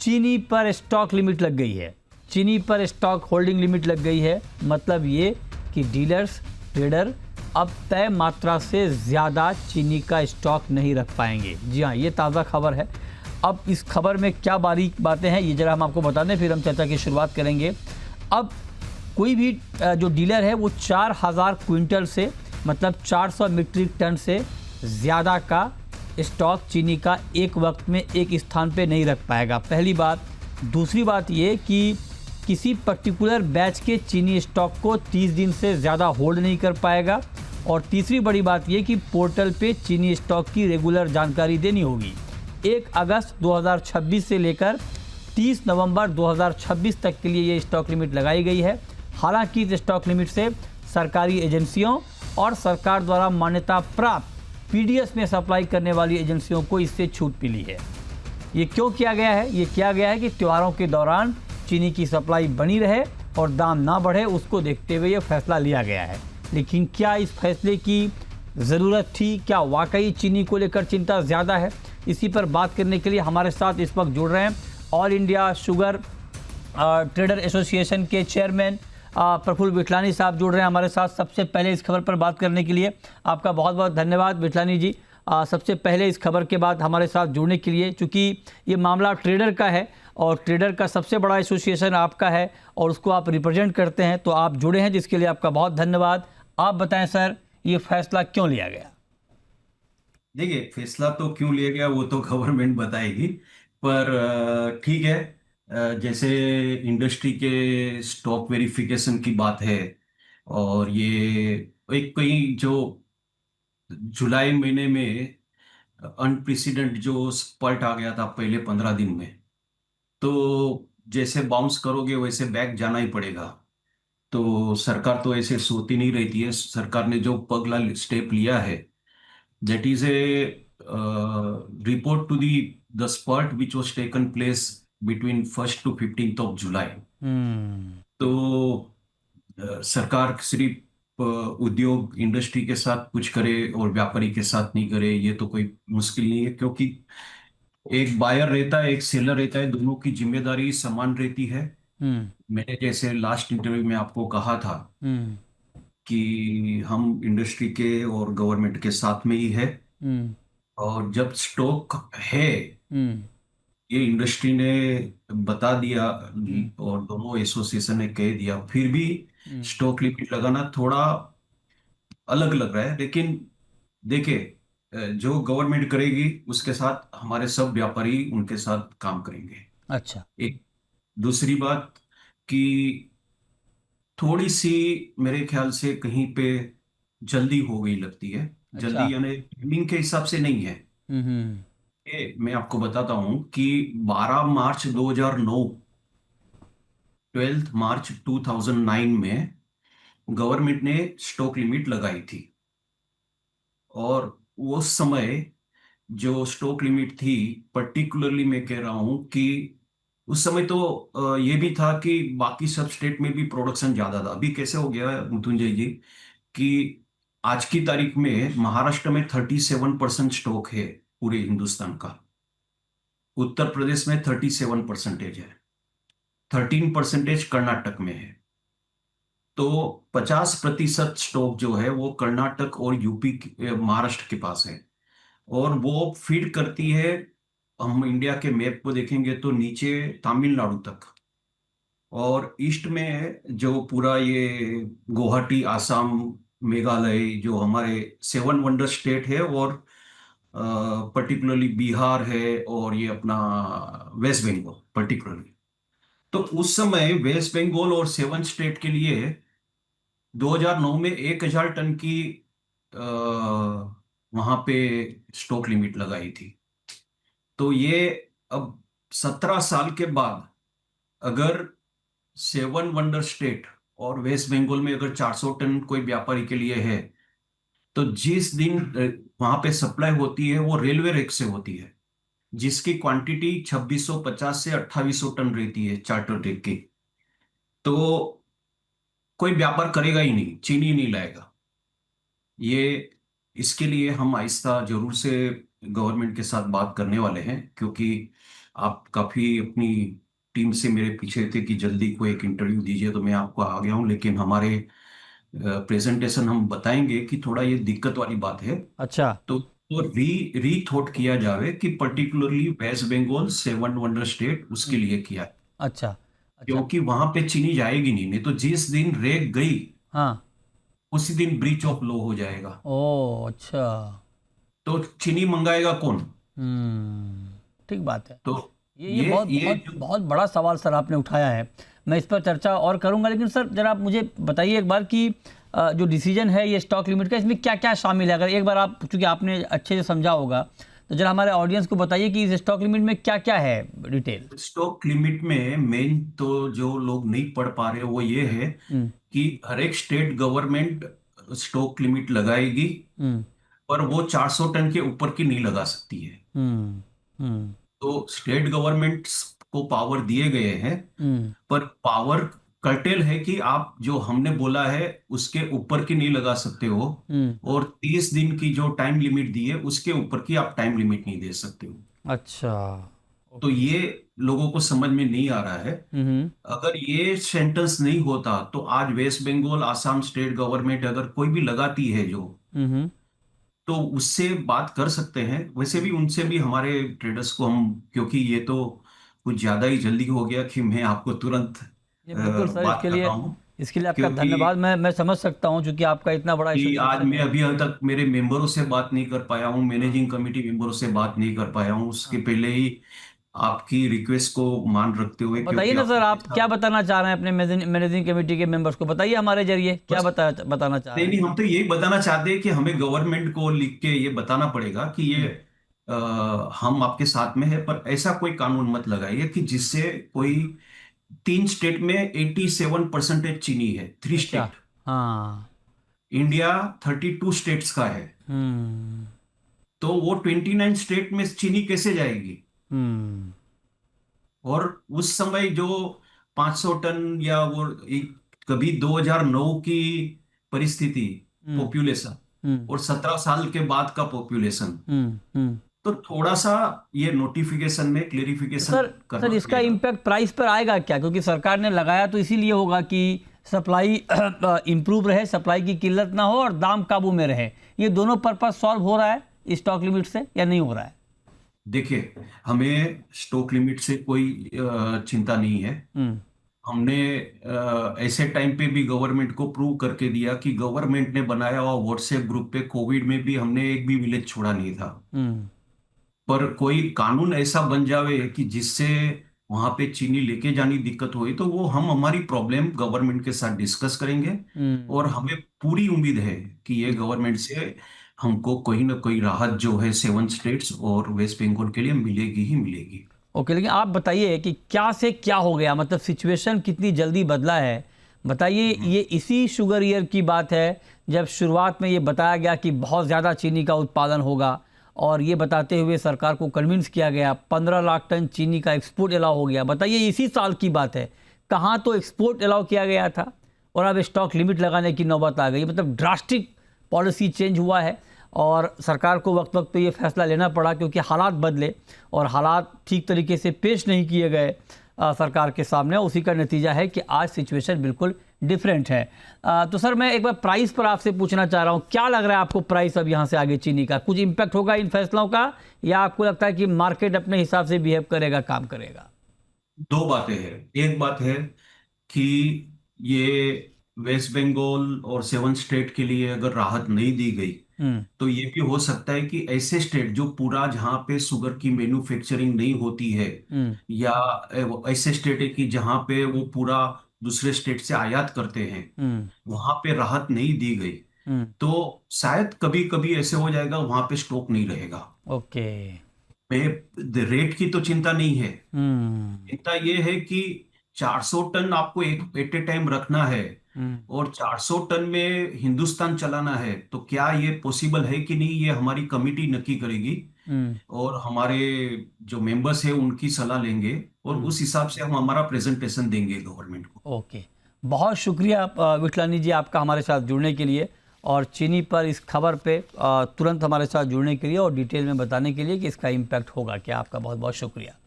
चीनी पर stock limit लग गई है, चीनी पर स्टॉक होल्डिंग लिमिट लग गई है। मतलब ये कि डीलर्स, ट्रेडर अब तय मात्रा से ज़्यादा चीनी का स्टॉक नहीं रख पाएंगे। जी हाँ, ये ताज़ा खबर है। अब इस खबर में क्या बारीक बातें हैं ये ज़रा हम आपको बता दें, फिर हम चर्चा की शुरुआत करेंगे। अब कोई भी जो डीलर है वो 4000 क्विंटल से, मतलब 400 मीट्रिक टन से ज़्यादा का स्टॉक चीनी का एक वक्त में एक स्थान पे नहीं रख पाएगा, पहली बात। दूसरी बात ये कि किसी पर्टिकुलर बैच के चीनी स्टॉक को 30 दिन से ज़्यादा होल्ड नहीं कर पाएगा। और तीसरी बड़ी बात ये कि पोर्टल पे चीनी स्टॉक की रेगुलर जानकारी देनी होगी। 1 अगस्त 2026 से लेकर 30 नवंबर 2026 तक के लिए ये स्टॉक लिमिट लगाई गई है। हालांकि इस स्टॉक लिमिट से सरकारी एजेंसियों और सरकार द्वारा मान्यता प्राप्त पीडीएस में सप्लाई करने वाली एजेंसियों को इससे छूट मिली है। ये क्यों किया गया है? ये किया गया है कि त्योहारों के दौरान चीनी की सप्लाई बनी रहे और दाम ना बढ़े, उसको देखते हुए ये फैसला लिया गया है। लेकिन क्या इस फैसले की ज़रूरत थी? क्या वाकई चीनी को लेकर चिंता ज़्यादा है? इसी पर बात करने के लिए हमारे साथ इस वक्त जुड़ रहे हैं all India sugar trader association के चेयरमैन प्रफुल्ल विठलानी साहब जुड़ रहे हैं हमारे साथ। सबसे पहले इस खबर पर बात करने के लिए आपका बहुत बहुत धन्यवाद विठलानी जी। सबसे पहले इस खबर के बाद हमारे साथ जुड़ने के लिए, चूँकि ये मामला ट्रेडर का है और ट्रेडर का सबसे बड़ा एसोसिएशन आपका है और उसको आप रिप्रेजेंट करते हैं, तो आप जुड़े हैं जिसके लिए आपका बहुत धन्यवाद। आप बताएं सर, ये फैसला क्यों लिया गया? देखिए, फैसला तो क्यों लिया गया वो तो गवर्नमेंट बताएगी, पर ठीक है। जैसे इंडस्ट्री के स्टॉक वेरिफिकेशन की बात है, और ये एक कहीं जो जुलाई महीने में अनप्रेसिडेंट जो स्पर्ट आ गया था पहले 15 दिन में, तो जैसे बाउंस करोगे वैसे बैक जाना ही पड़ेगा। तो सरकार तो ऐसे सोती नहीं रहती है। सरकार ने जो पगला स्टेप लिया है, that is a report to the spurt which was taken place between 1st to 15th of July। तो सरकार सिर्फ उद्योग इंडस्ट्री के साथ कुछ करे और व्यापारी के साथ नहीं करे, ये तो कोई मुश्किल नहीं है, क्योंकि एक बायर रहता है, एक सेलर रहता है, दोनों की जिम्मेदारी समान रहती है। मैंने जैसे लास्ट इंटरव्यू में आपको कहा था कि हम इंडस्ट्री के और गवर्नमेंट के साथ में ही है, और जब स्टॉक है, ये इंडस्ट्री ने बता दिया और दोनों एसोसिएशन ने कह दिया, फिर भी स्टॉक लिमिट लगाना थोड़ा अलग लग रहा है। लेकिन देखिए, जो गवर्नमेंट करेगी उसके साथ हमारे सब व्यापारी उनके साथ काम करेंगे। अच्छा। एक दूसरी बात कि थोड़ी सी मेरे ख्याल से कहीं पे जल्दी हो गई लगती है। अच्छा। जल्दी यानी टाइमिंग के हिसाब से नहीं है। हम्म। मैं आपको बताता हूं कि 12 मार्च 2009, 12 मार्च 2009 में गवर्नमेंट ने स्टॉक लिमिट लगाई थी। और उस समय जो स्टॉक लिमिट थी, पर्टिकुलरली मैं कह रहा हूं कि उस समय तो ये भी था कि बाकी सब स्टेट में भी प्रोडक्शन ज्यादा था। अभी कैसे हो गया मृत्युंजय जी कि आज की तारीख में महाराष्ट्र में 37% स्टॉक है पूरे हिंदुस्तान का। उत्तर प्रदेश में 37% है। 13% कर्नाटक में है। तो 50% स्टॉक जो है वो कर्नाटक और यूपी महाराष्ट्र के पास है। और वो फीड करती है, हम इंडिया के मैप को देखेंगे तो नीचे तमिलनाडु तक, और ईस्ट में जो पूरा ये गुवाहाटी, आसाम, मेघालय, जो हमारे 7 वंडर स्टेट है, और पर्टिकुलरली बिहार है, और ये अपना वेस्ट बंगाल पर्टिकुलरली। तो उस समय वेस्ट बंगाल और 7 स्टेट के लिए 2009 में 1000 टन की वहां पे स्टॉक लिमिट लगाई थी। तो ये अब 17 साल के बाद अगर 7 वंडर स्टेट और वेस्ट बंगाल में अगर 400 टन कोई व्यापारी के लिए है, तो जिस दिन वहां पे सप्लाई होती है वो रेलवे रेक से होती है, जिसकी क्वांटिटी 2650 से 2800 टन रहती है चार्टर रेक की। तो कोई व्यापार करेगा ही नहीं, चीनी नहीं लाएगा। ये इसके लिए हम आहिस्ता जरूर से गवर्नमेंट के साथ बात करने वाले हैं, क्योंकि आप काफी अपनी टीम से मेरे पीछे थे कि जल्दी कोई एक इंटरव्यू दीजिए, तो मैं आपको आ गया हूँ। लेकिन हमारे प्रेजेंटेशन हम बताएंगे कि थोड़ा ये दिक्कत वाली बात है। अच्छा। तो री थॉट किया जावे कि particularly West Bengal seven wonder state उसके हम्म, लिए किया है। अच्छा। अच्छा। क्योंकि वहां पे चीनी जाएगी नहीं तो जिस दिन रेक गई हाँ। उसी दिन ब्रीच ऑफ लॉ हो जाएगा। ओ अच्छा। तो चीनी मंगाएगा कौन? ठीक बात है। तो ये बहुत ये बहुत जो बहुत बड़ा सवाल सर आपने उठाया है। मैं इस पर चर्चा और करूंगा, लेकिन सर जरा आप मुझे बताइए एक बार कि जो डिसीजन है ये स्टॉक लिमिट का, इसमें क्या क्या शामिल है? अगर एक बार आप, चूंकि आपने अच्छे से समझा होगा, तो जरा हमारे ऑडियंस को बताइए कि इस स्टॉक लिमिट में क्या क्या है डिटेल। स्टॉक लिमिट में मेन तो जो लोग नहीं पढ़ पा रहे वो ये है हम्म। कि हर एक स्टेट गवर्नमेंट स्टॉक लिमिट लगाएगी, हम्म। पर वो 400 टन के ऊपर की नहीं लगा सकती है। हम्म। हम्म। तो स्टेट गवर्नमेंट्स को पावर दिए गए हैं, हम्म। पर पावर कर्टेल है कि आप जो हमने बोला है उसके ऊपर की नहीं लगा सकते हो। हम्म। और 30 दिन की जो टाइम लिमिट दी है उसके ऊपर की आप टाइम लिमिट नहीं दे सकते हो। अच्छा। तो ओके। ये लोगों को समझ में नहीं आ रहा है। हम्म। अगर ये सेंटेंस नहीं होता तो आज वेस्ट बंगाल आसाम स्टेट गवर्नमेंट अगर कोई भी लगाती है जो, हम्म। तो उससे बात कर सकते हैं। वैसे भी उनसे भी हमारे ट्रेडर्स को हम, क्योंकि ये तो कुछ ज्यादा ही जल्दी हो गया कि मैं आपको तुरंत ये बिल्कुल सर, बात कर रहा हूँ। इसके लिए आपका क्योंकि धन्यवाद। मैं समझ सकता हूँ, क्योंकि आपका इतना बड़ा आज एसोसिएशन मैं है। अभी तक मेरे मेंबरों से बात नहीं कर पाया हूँ, हाँ। मैनेजिंग कमेटी मेंबरों से बात नहीं कर पाया हूँ उसके हाँ। पहले ही आपकी रिक्वेस्ट को मान रखते तो हुए, बताइए क्योंकि ना सर, आपने आप जैसा। क्या बताना चाह रहे हैं अपने मैनेजिंग कमेटी के मेंबर्स को? बताइए हमारे जरिए क्या बस बताना चाह नहीं रहे नहीं, हैं। हम तो यही बताना चाहते हैं कि हमें गवर्नमेंट को लिख के ये बताना पड़ेगा कि ये हम्म। हम आपके साथ में है, पर ऐसा कोई कानून मत लगाइए कि जिससे कोई 3 स्टेट में 87% चीनी है, थ्री अच्छा। स्टेट हाँ। इंडिया 32 स्टेट्स का है। हम्म। तो वो 29 स्टेट में चीनी कैसे जाएगी? हम्म। और उस समय जो 500 टन या वो कभी 2009 की परिस्थिति, हम्म। पॉपुलेशन हम्म। और 17 साल के बाद का पॉपुलेशन, हम्म। तो थोड़ा सा ये नोटिफिकेशन में तो क्लेरिफिकेशन सर करना इसका पड़ेगा। इम्पैक्ट प्राइस पर आएगा क्या? क्योंकि सरकार ने लगाया तो इसीलिए होगा कि सप्लाई इम्प्रूव रहे, सप्लाई की किल्लत ना हो और दाम काबू में रहे। ये दोनों पर्पस सॉल्व हो रहा है स्टॉक लिमिट से या नहीं हो रहा है? देखिए, हमें स्टॉक लिमिट से कोई चिंता नहीं है। हम्म। हमने ऐसे टाइम पे भी गवर्नमेंट को प्रूव करके दिया कि गवर्नमेंट ने बनाया हुआ व्हाट्सएप ग्रुप पे कोविड में भी हमने एक भी विलेज छोड़ा नहीं था। हम्म। पर कोई कानून ऐसा बन जावे कि जिससे वहां पे चीनी लेके जानी दिक्कत हुई, तो वो हम हमारी प्रॉब्लम गवर्नमेंट के साथ डिस्कस करेंगे। हम्म। और हमें पूरी उम्मीद है कि ये गवर्नमेंट से हमको कोई ना कोई राहत जो है 7 स्टेट्स और वेस्ट बंगाल के लिए मिलेगी ही मिलेगी। ओके, लेकिन आप बताइए कि क्या से क्या हो गया, मतलब सिचुएशन कितनी जल्दी बदला है? बताइए। ये इसी शुगर ईयर की बात है जब शुरुआत में ये बताया गया कि बहुत ज़्यादा चीनी का उत्पादन होगा, और ये बताते हुए सरकार को कन्विंस किया गया, 15 लाख टन चीनी का एक्सपोर्ट अलाउ हो गया। बताइए इसी साल की बात है, कहाँ तो एक्सपोर्ट अलाउ किया गया था और अब स्टॉक लिमिट लगाने की नौबत आ गई। मतलब ड्रास्टिक पॉलिसी चेंज हुआ है, और सरकार को वक्त वक्त पे ये फैसला लेना पड़ा क्योंकि हालात बदले और हालात ठीक तरीके से पेश नहीं किए गए सरकार के सामने। उसी का नतीजा है कि आज सिचुएशन बिल्कुल डिफरेंट है। तो सर मैं एक बार प्राइस पर आपसे पूछना चाह रहा हूँ, क्या लग रहा है आपको प्राइस अब यहाँ से आगे चीनी का कुछ इम्पैक्ट होगा इन फैसलों का, या आपको लगता है कि मार्केट अपने हिसाब से बिहेव करेगा, काम करेगा? दो बातें हैं। एक बात है कि ये वेस्ट बंगाल और 7 स्टेट के लिए अगर राहत नहीं दी गई, हम्म। तो ये भी हो सकता है कि ऐसे स्टेट जो पूरा जहां पे शुगर की मैन्युफैक्चरिंग नहीं होती है, हम्म। या ऐसे स्टेट है कि जहां पे वो पूरा दूसरे स्टेट से आयात करते हैं, हम्म। वहां पे राहत नहीं दी गई, हम्म। तो शायद कभी कभी ऐसे हो जाएगा वहां पे स्टॉक नहीं रहेगा। ओके। मैं रेट की तो चिंता नहीं है। हम्म। चिंता ये है कि 400 टन आपको एक एट ए टाइम रखना है, हम्म। और 400 टन में हिंदुस्तान चलाना है, तो क्या ये पॉसिबल है कि नहीं, ये हमारी कमिटी नक्की करेगी। हम्म। और हमारे जो मेंबर्स हैं उनकी सलाह लेंगे, और हम्म। उस हिसाब से हम हमारा प्रेजेंटेशन देंगे गवर्नमेंट को। ओके। बहुत शुक्रिया विठलानी जी आपका हमारे साथ जुड़ने के लिए, और चीनी पर इस खबर पे तुरंत हमारे साथ जुड़ने के लिए और डिटेल में बताने के लिए कि इसका इम्पैक्ट होगा क्या। आपका बहुत बहुत शुक्रिया।